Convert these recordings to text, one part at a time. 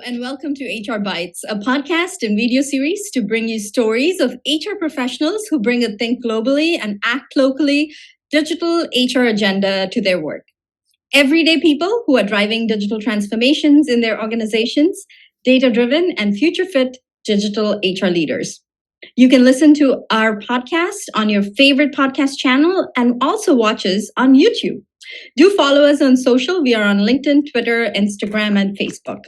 and welcome to HR Bytes, a podcast and video series to bring you stories of HR professionals who bring a think globally and act locally digital HR agenda to their work. Everyday people who are driving digital transformations in their organizations, data-driven and future-fit digital HR leaders. You can listen to our podcast on your favorite podcast channel and also watch us on YouTube. Do follow us on social. We are on LinkedIn, Twitter, Instagram, and Facebook.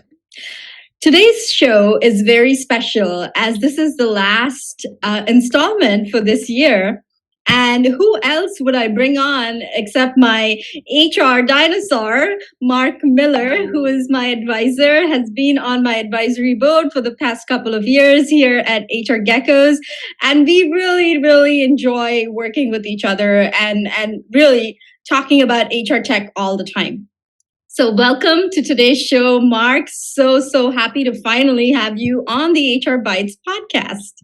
Today's show is very special as this is the last installment for this year. And who else would I bring on except my HR dinosaur, Marc Miller, who is my advisor, has been on my advisory board for the past couple of years here at HR Geckos. And we really enjoy working with each other and really talking about HR tech all the time. So welcome to today's show, Marc. So happy to finally have you on the HR Bytes podcast.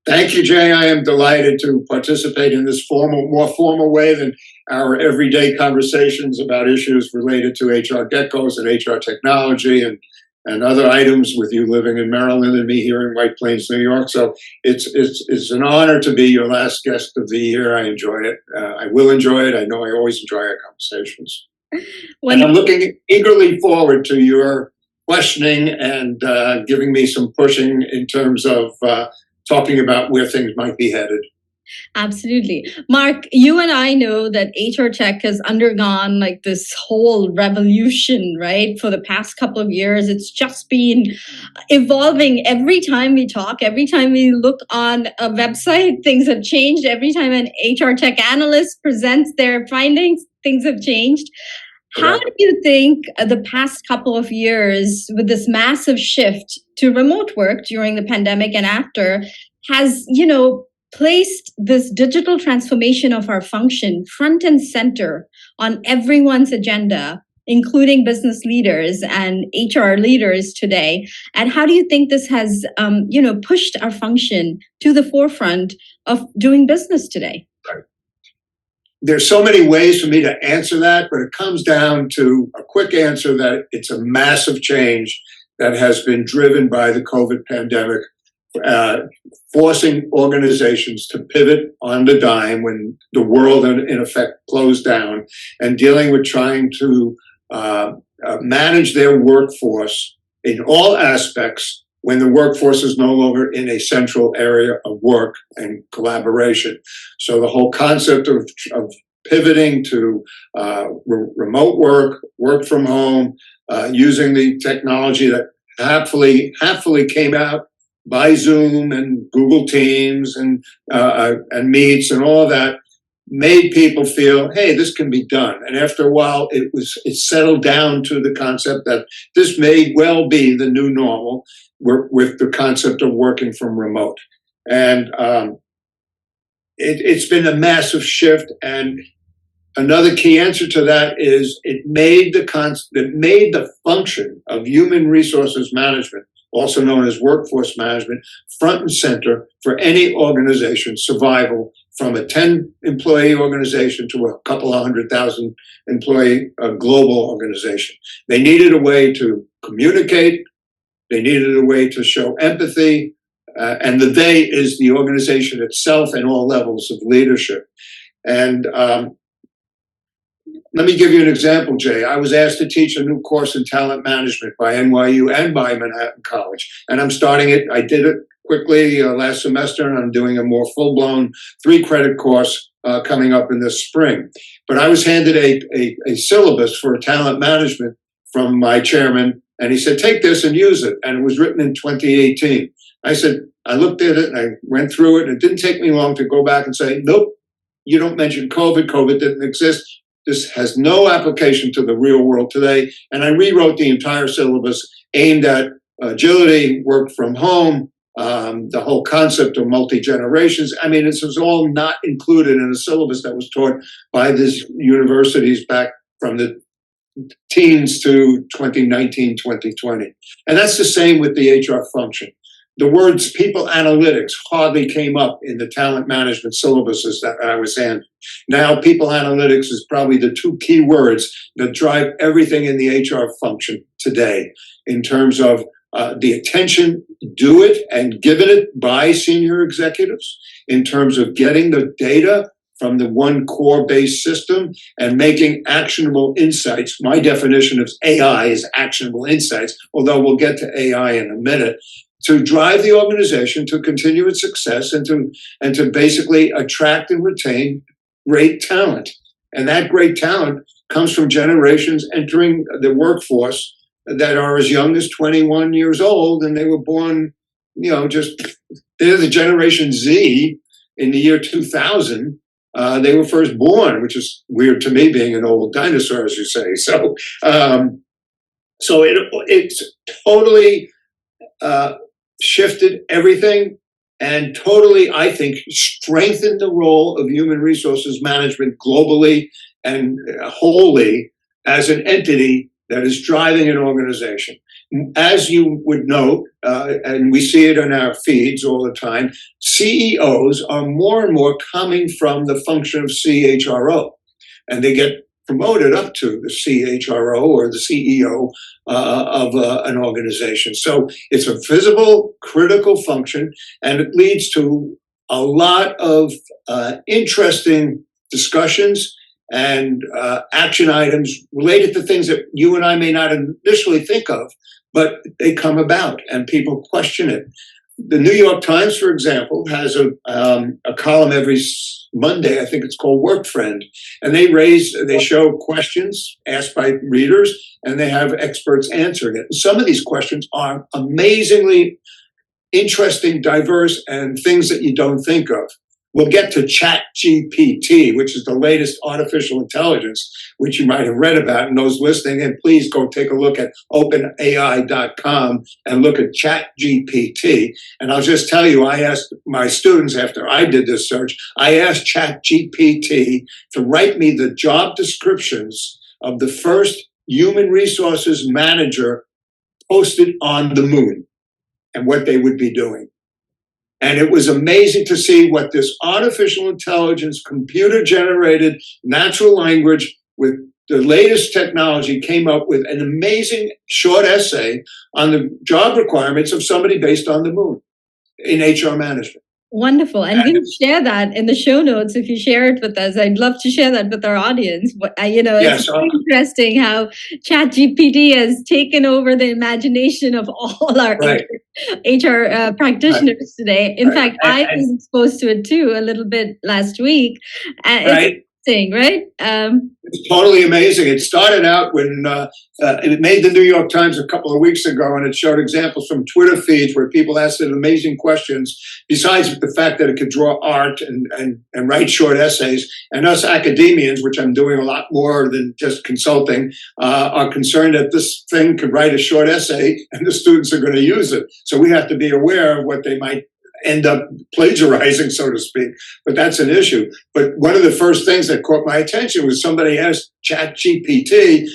Thank you, Jay. I am delighted to participate in this more formal way than our everyday conversations about issues related to HR Geckos and HR technology and other items with you living in Maryland and me here in White Plains, New York. So it's an honor to be your last guest of the year. I enjoyed it. I will enjoy it. I know I always enjoy our conversations. And I'm looking eagerly forward to your questioning and giving me some pushing in terms of talking about where things might be headed. Absolutely. Marc, you and I know that HR tech has undergone like this whole revolution, right? For the past couple of years, it's just been evolving every time we talk, every time we look on a website, things have changed. Every time an HR tech analyst presents their findings, things have changed. How do you think the past couple of years with this massive shift to remote work during the pandemic and after has, placed this digital transformation of our function front and center on everyone's agenda, including business leaders and HR leaders today? And how do you think this has, pushed our function to the forefront of doing business today? Right. There's so many ways for me to answer that, but it comes down to a quick answer that it's a massive change that has been driven by the COVID pandemic, forcing organizations to pivot on the dime when the world, in effect, closed down, and dealing with trying to manage their workforce in all aspects when the workforce is no longer in a central area of work and collaboration. So the whole concept of pivoting to remote work from home, using the technology that happily came out by Zoom and Google Teams and Meets and all of that, made people feel, hey, this can be done. And after a while, it settled down to the concept that this may well be the new normal with the concept of working from remote. And it's been a massive shift. And another key answer to that is it made the function of human resources management, also known as workforce management, front and center for any organization's survival, from a 10-employee organization to a couple of 100,000 employee global organization. They needed a way to communicate. They needed a way to show empathy. And the they is the organization itself and all levels of leadership. And let me give you an example, Jay. I was asked to teach a new course in talent management by NYU and by Manhattan College. And I'm starting it. I did it quickly last semester, and I'm doing a more full-blown 3-credit course coming up in this spring. But I was handed a syllabus for talent management from my chairman, and he said, take this and use it. And it was written in 2018. I looked at it and I went through it, and it didn't take me long to go back and say, nope, you don't mention COVID. COVID didn't exist. This has no application to the real world today. And I rewrote the entire syllabus aimed at agility, work from home, the whole concept of multi-generations. I mean, this was all not included in a syllabus that was taught by these universities back from the teens to 2019, 2020. And that's the same with the HR function. the words people analytics hardly came up in the talent management syllabuses that I was handling. Now, people analytics is probably the two key words that drive everything in the HR function today in terms of the attention due it and given it by senior executives, in terms of getting the data from the one core-based system and making actionable insights. My definition of AI is actionable insights, although we'll get to AI in a minute, to drive the organization to continue its success and to basically attract and retain great talent. And that great talent comes from generations entering the workforce that are as young as 21 years old, and they were born, they're the Generation Z in the year 2000. They were first born, which is weird to me, being an old dinosaur, as you say. So it's totally shifted everything and totally, I think, strengthened the role of human resources management globally and wholly as an entity that is driving an organization. As you would note, and we see it in our feeds all the time, CEOs are more and more coming from the function of CHRO, and they get promoted up to the CHRO or the CEO of an organization. So it's a visible, critical function, and it leads to a lot of interesting discussions and action items related to things that you and I may not initially think of, but they come about and people question it. The New York Times, for example, has a column every Monday. I think it's called Work Friend, and they show questions asked by readers, and they have experts answering it. And some of these questions are amazingly interesting, diverse, and things that you don't think of. We'll get to Chat GPT, which is the latest artificial intelligence, which you might have read about. And those listening, and please go take a look at openai.com and look at Chat GPT. And I'll just tell you, I asked my students after I did this search, I asked Chat GPT to write me the job descriptions of the first human resources manager posted on the moon and what they would be doing. And it was amazing to see what this artificial intelligence, computer-generated natural language with the latest technology came up with an amazing short essay on the job requirements of somebody based on the moon in HR management. Wonderful. And do share that in the show notes if you share it with us. I'd love to share that with our audience. But, it's very interesting how ChatGPT has taken over the imagination of all our HR practitioners today. In fact, I was exposed to it too a little bit last week. It's interesting, right? It's totally amazing. It started out when it made the New York Times a couple of weeks ago, and it showed examples from Twitter feeds where people asked it amazing questions, besides the fact that it could draw art and write short essays. And us academians, which I'm doing a lot more than just consulting, are concerned that this thing could write a short essay and the students are going to use it. So we have to be aware of what they might end up plagiarizing, so to speak. But that's an issue. But one of the first things that caught my attention was somebody asked ChatGPT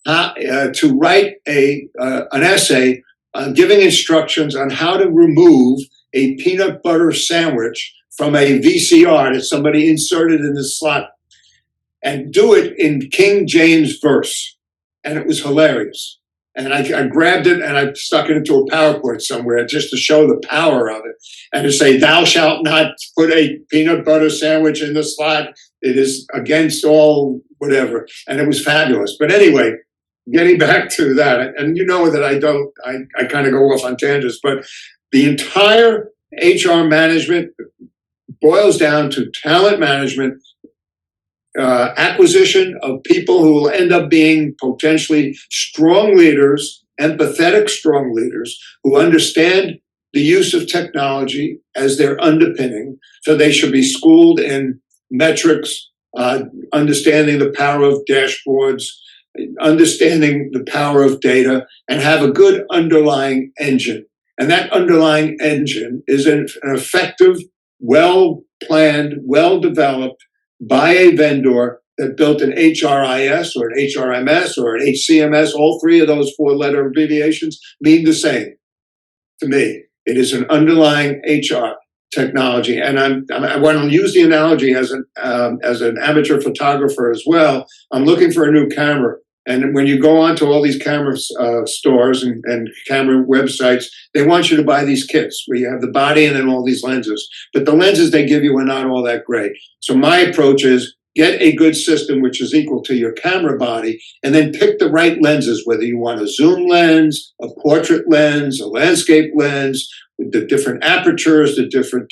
to write an essay giving instructions on how to remove a peanut butter sandwich from a VCR that somebody inserted in the slot, and do it in King James verse. And it was hilarious. And I grabbed it and I stuck it into a PowerPoint somewhere just to show the power of it. And to say, thou shalt not put a peanut butter sandwich in the slot. It is against all whatever. And it was fabulous. But anyway, getting back to that, and you know that I kind of go off on tangents, but the entire HR management boils down to talent management, acquisition of people who will end up being potentially strong leaders, empathetic strong leaders who understand the use of technology as their underpinning. So they should be schooled in metrics, understanding the power of dashboards, understanding the power of data, and have a good underlying engine. And that underlying engine is an effective, well-planned, well-developed by a vendor that built an HRIS or an HRMS or an HCMS. All three of those four-letter abbreviations mean the same to me. It is an underlying HR technology. And I want to use the analogy as an amateur photographer as well. I'm looking for a new camera. And when you go onto all these camera stores and camera websites, they want you to buy these kits where you have the body and then all these lenses. But the lenses they give you are not all that great. So my approach is get a good system which is equal to your camera body, and then pick the right lenses, whether you want a zoom lens, a portrait lens, a landscape lens, the different apertures, the different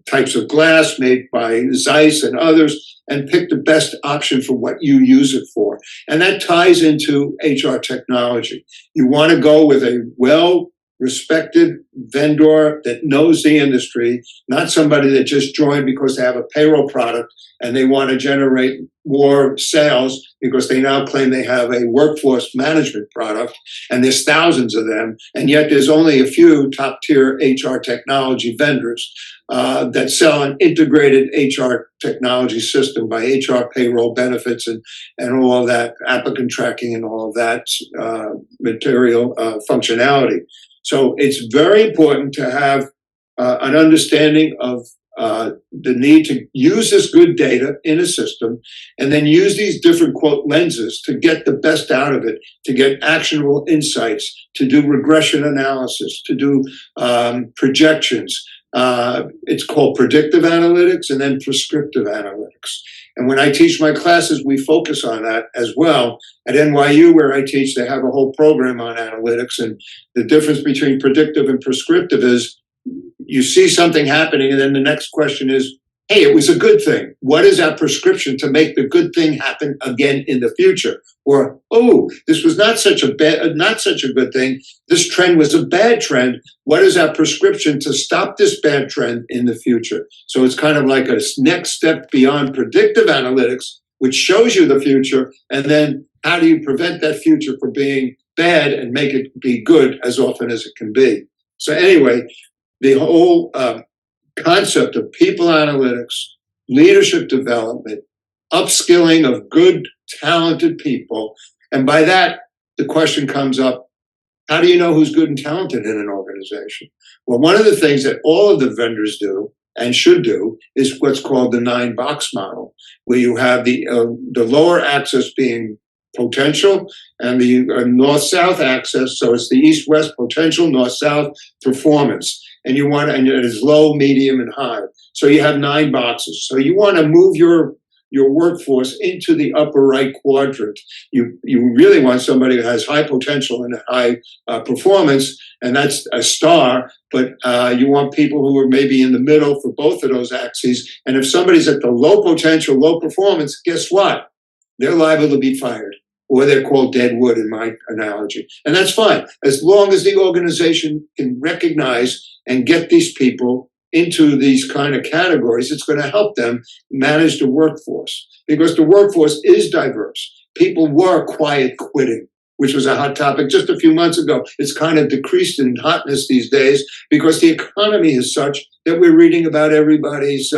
types of glass made by Zeiss and others, and pick the best option for what you use it for. And that ties into HR technology. You want to go with a well-respected vendor that knows the industry, not somebody that just joined because they have a payroll product and they want to generate more sales because they now claim they have a workforce management product, and there's thousands of them, and yet there's only a few top-tier HR technology vendors that sell an integrated HR technology system by HR, payroll, benefits, and all of that, applicant tracking and all of that material functionality. So it's very important to have an understanding of the need to use this good data in a system and then use these different, quote, lenses to get the best out of it, to get actionable insights, to do regression analysis, to do projections. It's called predictive analytics and then prescriptive analytics. And when I teach my classes, we focus on that as well. At NYU, where I teach, they have a whole program on analytics. And the difference between predictive and prescriptive is you see something happening, and then the next question is, hey, it was a good thing. What is our prescription to make the good thing happen again in the future? Or, oh, this was not such a good thing. This trend was a bad trend. What is our prescription to stop this bad trend in the future? So it's kind of like a next step beyond predictive analytics, which shows you the future, and then how do you prevent that future from being bad and make it be good as often as it can be? So anyway, the whole concept of people analytics, leadership development, upskilling of good, talented people. And by that, the question comes up, how do you know who's good and talented in an organization? Well, one of the things that all of the vendors do and should do is what's called the 9-box model, where you have the lower axis being potential and the north-south axis. So it's the east-west potential, north-south performance. And and it is low, medium, and high. So you have 9 boxes. So you want to move your workforce into the upper right quadrant. You really want somebody who has high potential and high performance, and that's a star. But you want people who are maybe in the middle for both of those axes. And if somebody's at the low potential, low performance, guess what? They're liable to be fired, or they're called dead wood in my analogy. And that's fine, as long as the organization can recognize and get these people into these kind of categories. It's going to help them manage the workforce, because the workforce is diverse. People were quiet quitting, which was a hot topic just a few months ago. It's kind of decreased in hotness these days because the economy is such that we're reading about everybody's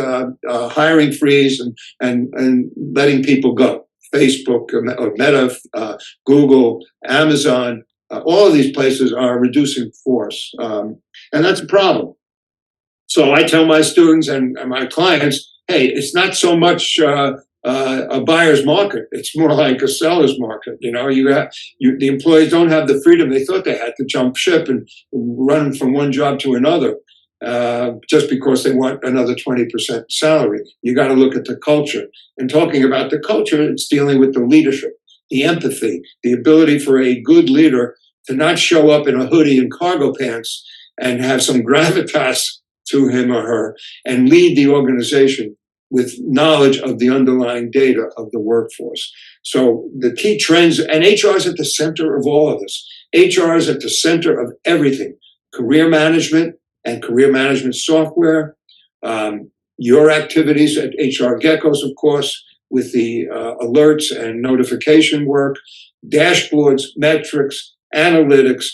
hiring freeze and letting people go. Facebook, or Meta, Google, Amazon, all of these places are reducing force. And that's a problem. So I tell my students and my clients, hey, it's not so much a buyer's market. It's more like a seller's market. You know, the employees don't have the freedom they thought they had to jump ship and run from one job to another just because they want another 20% salary. You got to look at the culture. And talking about the culture, it's dealing with the leadership, the empathy, the ability for a good leader to not show up in a hoodie and cargo pants and have some gravitas to him or her and lead the organization with knowledge of the underlying data of the workforce. So the key trends, and HR is at the center of all of this. HR is at the center of everything. Career management and career management software, your activities at HR Geckos, of course, with the alerts and notification work, dashboards, metrics, analytics,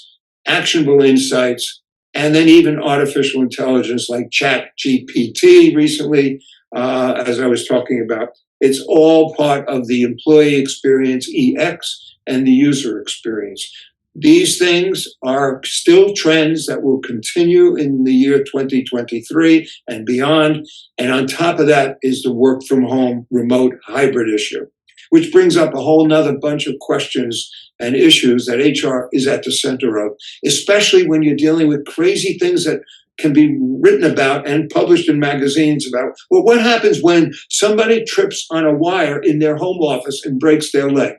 actionable insights, and then even artificial intelligence like Chat GPT recently, as I was talking about. It's all part of the employee experience, EX, and the user experience. These things are still trends that will continue in the year 2023 and beyond. And on top of that is the work from home remote hybrid issue, which brings up a whole nother bunch of questions and issues that HR is at the center of, especially when you're dealing with crazy things that can be written about and published in magazines about, well, what happens when somebody trips on a wire in their home office and breaks their leg?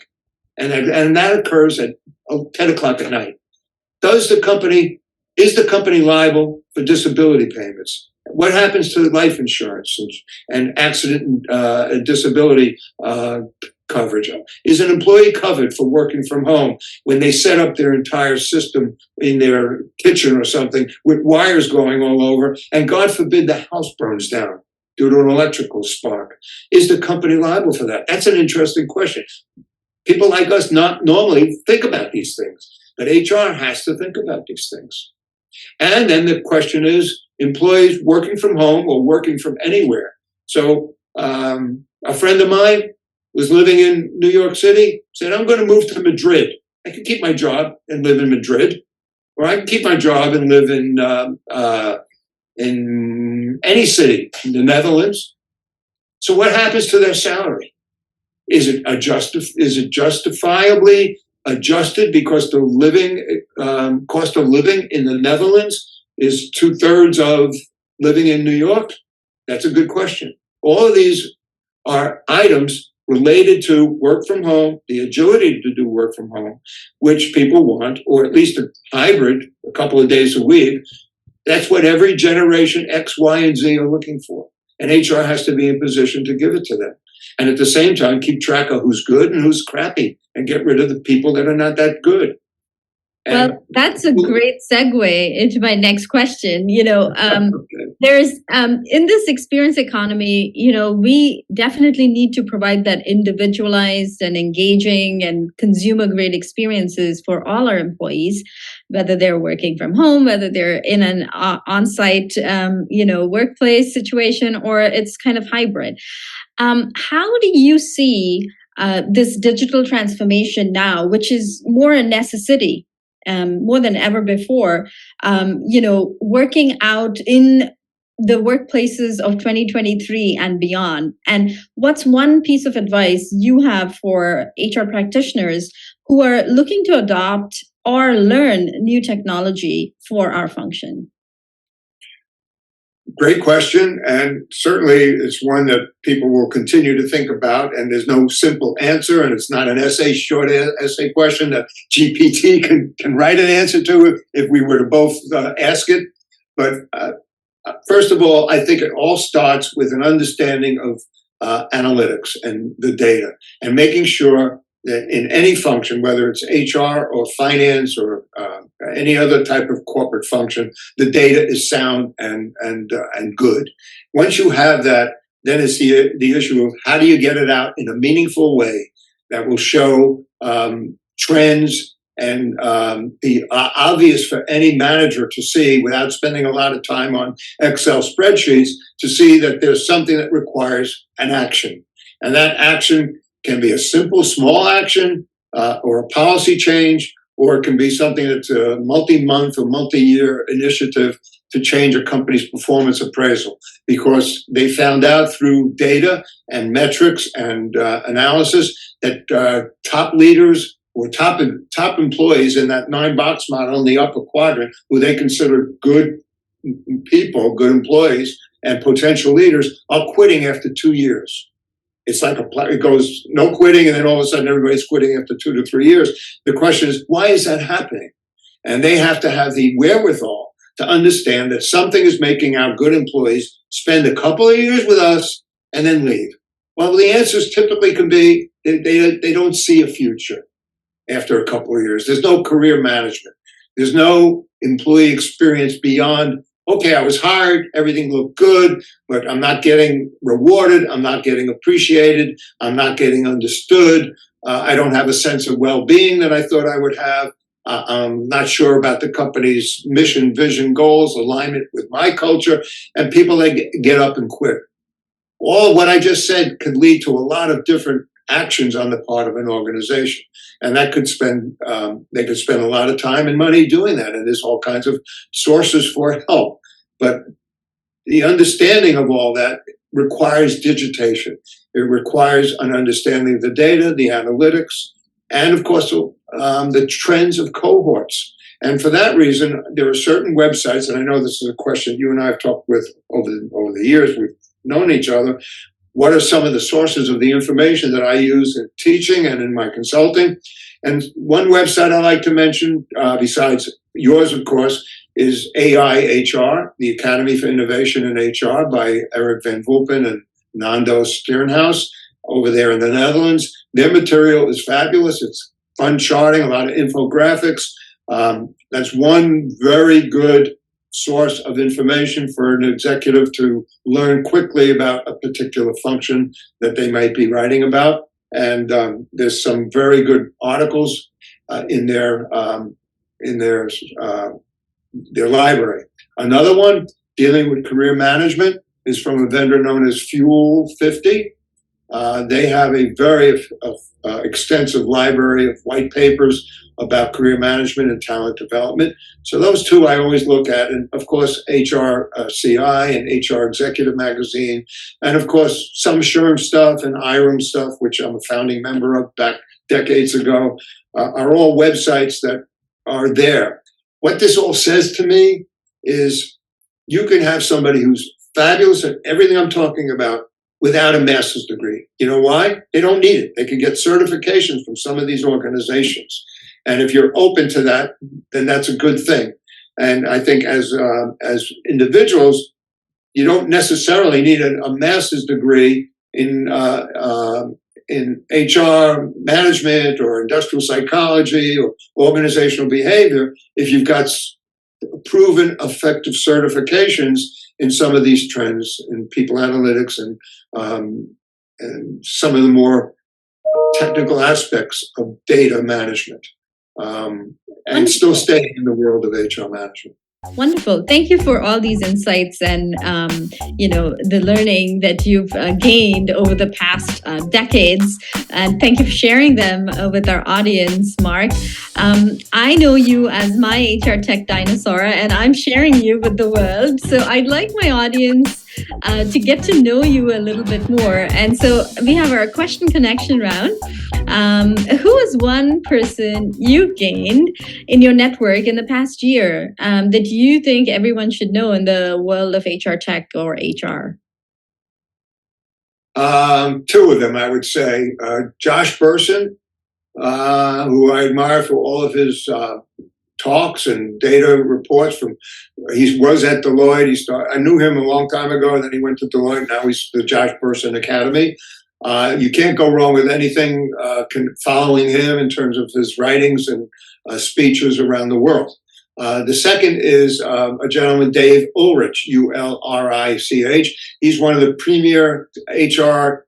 And that occurs at 10 o'clock at night. Is the company liable for disability payments? What happens to life insurance and accident and disability coverage? Is an employee covered for working from home when they set up their entire system in their kitchen or something with wires going all over, and God forbid the house burns down due to an electrical spark? Is the company liable for that? That's an interesting question. People like us not normally think about these things, but HR has to think about these things. And then the question is, employees working from home or working from anywhere. So a friend of mine was living in New York City, said, I'm going to move to Madrid. I can keep my job and live in Madrid, or I can keep my job and live in any city in the Netherlands. So what happens to their salary? Is it justifiably adjusted because the cost of living in the Netherlands is 2/3 of living in New York? That's a good question. All of these are items related to work from home, the agility to do work from home, which people want, or at least a hybrid, a couple of days a week. That's what every generation X, Y, and Z are looking for. And HR has to be in position to give it to them. And at the same time, keep track of who's good and who's crappy and get rid of the people that are not that good. Well, that's a great segue into my next question. There's in this experience economy, we definitely need to provide that individualized and engaging and consumer grade experiences for all our employees, whether they're working from home, whether they're in an on-site, workplace situation, or it's kind of hybrid. How do you see this digital transformation now, which is more a necessity? More than ever before, working out in the workplaces of 2023 and beyond? And what's one piece of advice you have for HR practitioners who are looking to adopt or learn new technology for our function? Great question, and certainly it's one that people will continue to think about, and there's no simple answer, and it's not an short essay question that GPT can write an answer to if we were to both ask it. But first of all, I think it all starts with an understanding of analytics and the data, and making sure that in any function, whether it's HR or finance or any other type of corporate function, the data is sound and good. Once you have that, then it's the issue of how do you get it out in a meaningful way that will show trends and be obvious for any manager to see without spending a lot of time on Excel spreadsheets, to see that there's something that requires an action. And that action can be a simple, small action or a policy change, or it can be something that's a multi-month or multi-year initiative to change a company's performance appraisal, because they found out through data and metrics and analysis that top leaders or top employees in that 9-box model in the upper quadrant, who they consider good people, good employees, and potential leaders, are quitting after 2 years. It's like it goes no quitting, and then all of a sudden everybody's quitting after 2 to 3 years. The question is, why is that happening? And they have to have the wherewithal to understand that something is making our good employees spend a couple of years with us and then leave. Well, the answers typically can be they don't see a future after a couple of years. There's no career management. There's no employee experience beyond, okay, I was hired, everything looked good, but I'm not getting rewarded, I'm not getting appreciated, I'm not getting understood, I don't have a sense of well-being that I thought I would have, I'm not sure about the company's mission, vision, goals, alignment with my culture, and people that get up and quit. All what I just said could lead to a lot of different actions on the part of an organization. And that could they could spend a lot of time and money doing that. And there's all kinds of sources for help. But the understanding of all that requires digitation. It requires an understanding of the data, the analytics, and of course, the trends of cohorts. And for that reason, there are certain websites, and I know this is a question you and I have talked with over the years. We've known each other. What are some of the sources of the information that I use in teaching and in my consulting? And one website I like to mention, besides yours, of course, is IHR, the Academy for Innovation in HR by Eric Van Vulpen and Nando Sternhaus over there in the Netherlands. Their material is fabulous. It's fun charting, a lot of infographics. That's one very good source of information for an executive to learn quickly about a particular function that they might be writing about. And there's some very good articles in their library. Another one, dealing with career management, is from a vendor known as Fuel 50. They have a very extensive library of white papers about career management and talent development. So those two I always look at. And of course, HRCI and HR Executive Magazine. And of course, some IHRIMS stuff and IHRIMS stuff, which I'm a founding member of back decades ago, are all websites that are there. What this all says to me is you can have somebody who's fabulous at everything I'm talking about without a master's degree. You know why? They don't need it. They can get certifications from some of these organizations. And if you're open to that, then that's a good thing. And I think as individuals, you don't necessarily need a master's degree in HR management or industrial psychology or organizational behavior if you've got proven effective certifications in some of these trends in people analytics and some of the more technical aspects of data management, and still staying in the world of HR management. Wonderful. Thank you for all these insights and, the learning that you've gained over the past decades. And thank you for sharing them with our audience, Mark. I know you as my HR tech dinosaur, and I'm sharing you with the world. So I'd like my audience to get to know you a little bit more. And so we have our question connection round. Who is one person you gained in your network in the past year that you think everyone should know in the world of HR tech or HR? Two of them, I would say. Josh Bersin, who I admire for all of his talks and data reports. He was at Deloitte. I knew him a long time ago, and then he went to Deloitte. Now he's the Josh Bersin Academy. You can't go wrong with anything following him in terms of his writings and speeches around the world. The second is a gentleman, Dave Ulrich, Ulrich. He's one of the premier HR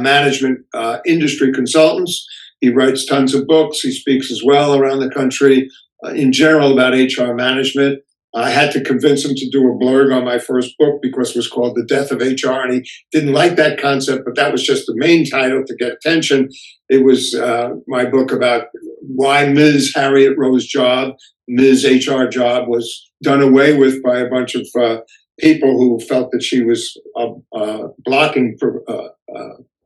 management industry consultants. He writes tons of books. He speaks as well around the country in general about HR management. I had to convince him to do a blurb on my first book because it was called The Death of HR, and he didn't like that concept, but that was just the main title to get attention. It was my book about why Ms. Harriet Rowe's job, Ms. HR job, was done away with by a bunch of people who felt that she was blocking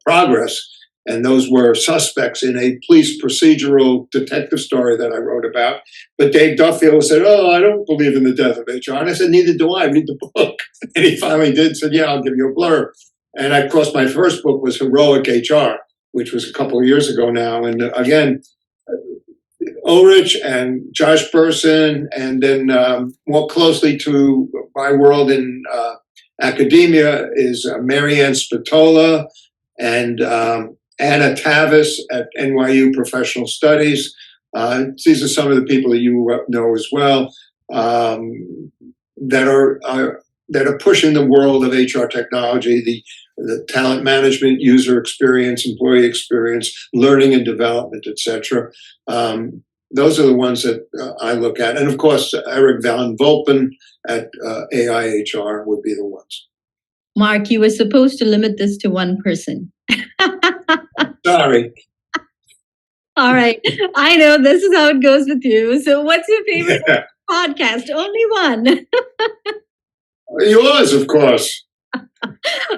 progress. And those were suspects in a police procedural detective story that I wrote about. But Dave Duffield said, "Oh, I don't believe in the death of HR." And I said, "Neither do I. Read the book." And he finally did, said, "Yeah, I'll give you a blurb." And of course, my first book was Heroic HR, which was a couple of years ago now. And again, Ulrich and Josh Bersin, and then more closely to my world in academia is Marianne Spatola and Anna Tavis at NYU Professional Studies. These are some of the people that you know as well that are pushing the world of HR technology, the talent management, user experience, employee experience, learning and development, etc. Those are the ones that I look at, and of course, Eric Van Vulpen at IHR would be the ones. Mark, you were supposed to limit this to one person. Sorry. Sorry. All right. I know this is how it goes with you. So what's your favorite podcast? Only one. Yours, of course.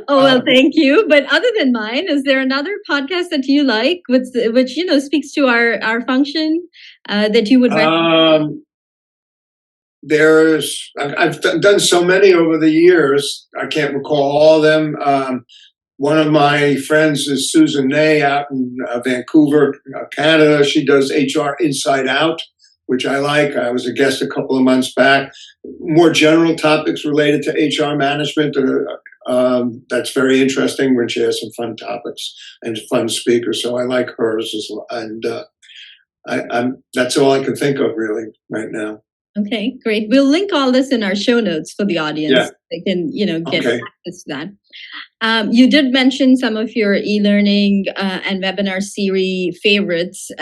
Oh, well, thank you. But other than mine, is there another podcast that you like, which speaks to our function, that you would recommend? I've done so many over the years. I can't recall all of them. One of my friends is Susan Ney out in Vancouver, Canada. She does HR Inside Out, which I like. I was a guest a couple of months back. More general topics related to HR management. That's very interesting when she has some fun topics and fun speakers. So I like hers as well. And that's all I can think of really right now. Okay, great. We'll link all this in our show notes for the audience. Yeah. They can, get access to that. You did mention some of your e-learning and webinar series favorites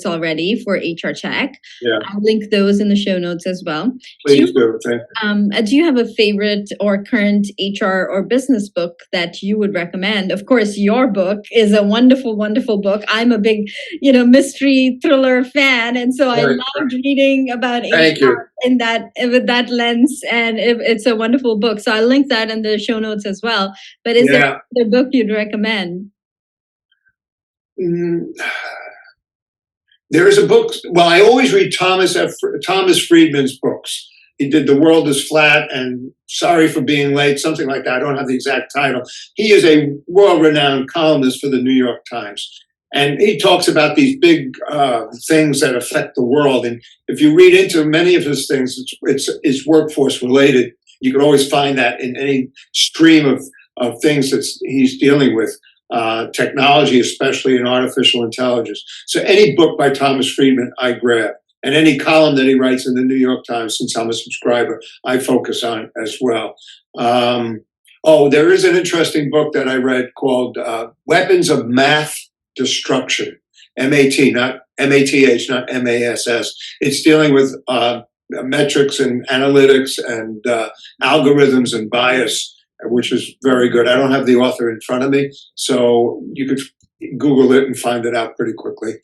already for HR Check. Yeah. I'll link those in the show notes as well. Please do. Do you have a favorite or current HR or business book that you would recommend? Of course, your book is a wonderful, wonderful book. I'm a big, mystery thriller fan, and so I loved reading about HR with that lens, and it's a wonderful book. So I'll link that in the show notes as well. But is there a book you'd recommend? There is a book. Well, I always read Thomas Friedman's books. He did The World is Flat and Sorry for Being Late, something like that. I don't have the exact title. He is a world-renowned columnist for the New York Times. And he talks about these big things that affect the world. And if you read into many of his things, it's workforce related. You can always find that in any stream of things that he's dealing with, technology, especially in artificial intelligence. So any book by Thomas Friedman, I grab. And any column that he writes in the New York Times, since I'm a subscriber, I focus on as well. There is an interesting book that I read called Weapons of Math Destruction. M-A-T, not M-A-T-H, not M-A-S-S. It's dealing with metrics and analytics and algorithms and bias, which is very good. I don't have the author in front of me, so you could Google it and find it out pretty quickly.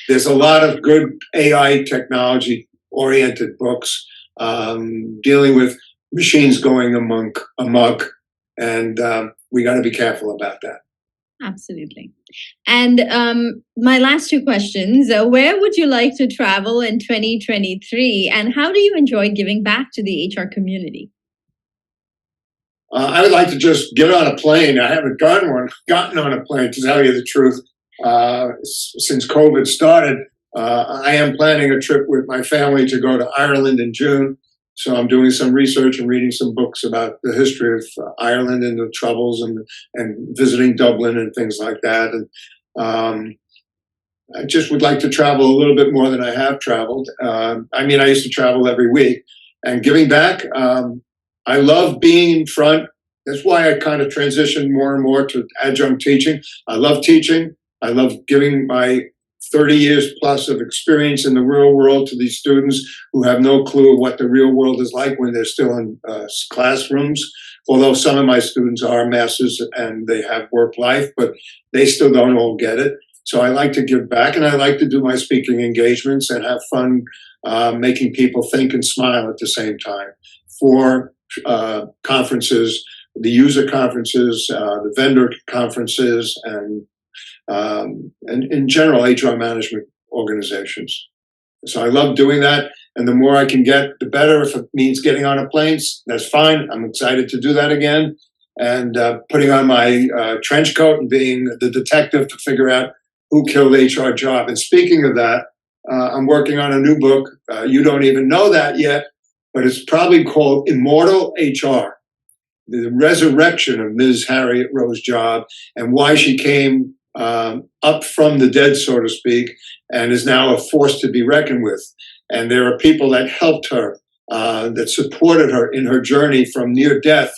There's a lot of good AI technology-oriented books dealing with machines going amok, and we got to be careful about that. Absolutely. And my last two questions, where would you like to travel in 2023, and how do you enjoy giving back to the HR community? I would like to just get on a plane. I haven't gotten on a plane, to tell you the truth. Since COVID started, I am planning a trip with my family to go to Ireland in June. So I'm doing some research and reading some books about the history of Ireland and the Troubles, and visiting Dublin and things like that. And I just would like to travel a little bit more than I have traveled. I used to travel every week. And giving back, I love being in front. That's why I kind of transitioned more and more to adjunct teaching. I love teaching. I love giving my 30 years plus of experience in the real world to these students who have no clue of what the real world is like when they're still in classrooms. Although some of my students are masters and they have work life, but they still don't all get it. So I like to give back, and I like to do my speaking engagements and have fun making people think and smile at the same time. For conferences, the user conferences, the vendor conferences, and in general, HR management organizations. So I love doing that. And the more I can get, the better. If it means getting on a plane, that's fine. I'm excited to do that again. And putting on my trench coat and being the detective to figure out who killed HR Job. And speaking of that, I'm working on a new book. You don't even know that yet, but it's probably called Immortal HR, the resurrection of Ms. Harriet Rose Job and why she came up from the dead, so to speak, and is now a force to be reckoned with. And there are people that helped her, that supported her in her journey from near death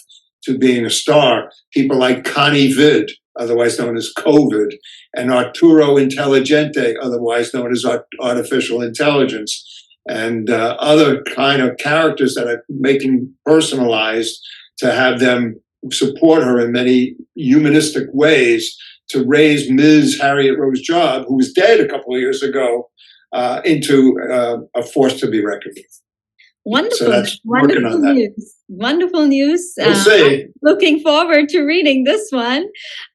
to being a star. People like Connie Vid, otherwise known as COVID, and Arturo Intelligente, otherwise known as artificial intelligence, and other kind of characters that are making personalized to have them support her in many humanistic ways to raise Ms. Harriet Rose Job, who was dead a couple of years ago, into a force to be reckoned with. Wonderful. So that's working on that. News. Wonderful news. We'll see. Looking forward to reading this one.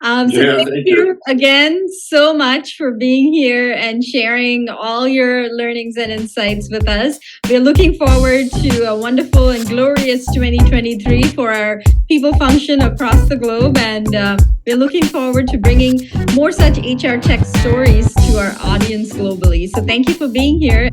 So thank you again so much for being here and sharing all your learnings and insights with us. We're looking forward to a wonderful and glorious 2023 for our people function across the globe. And we're looking forward to bringing more such HR tech stories to our audience globally. So thank you for being here.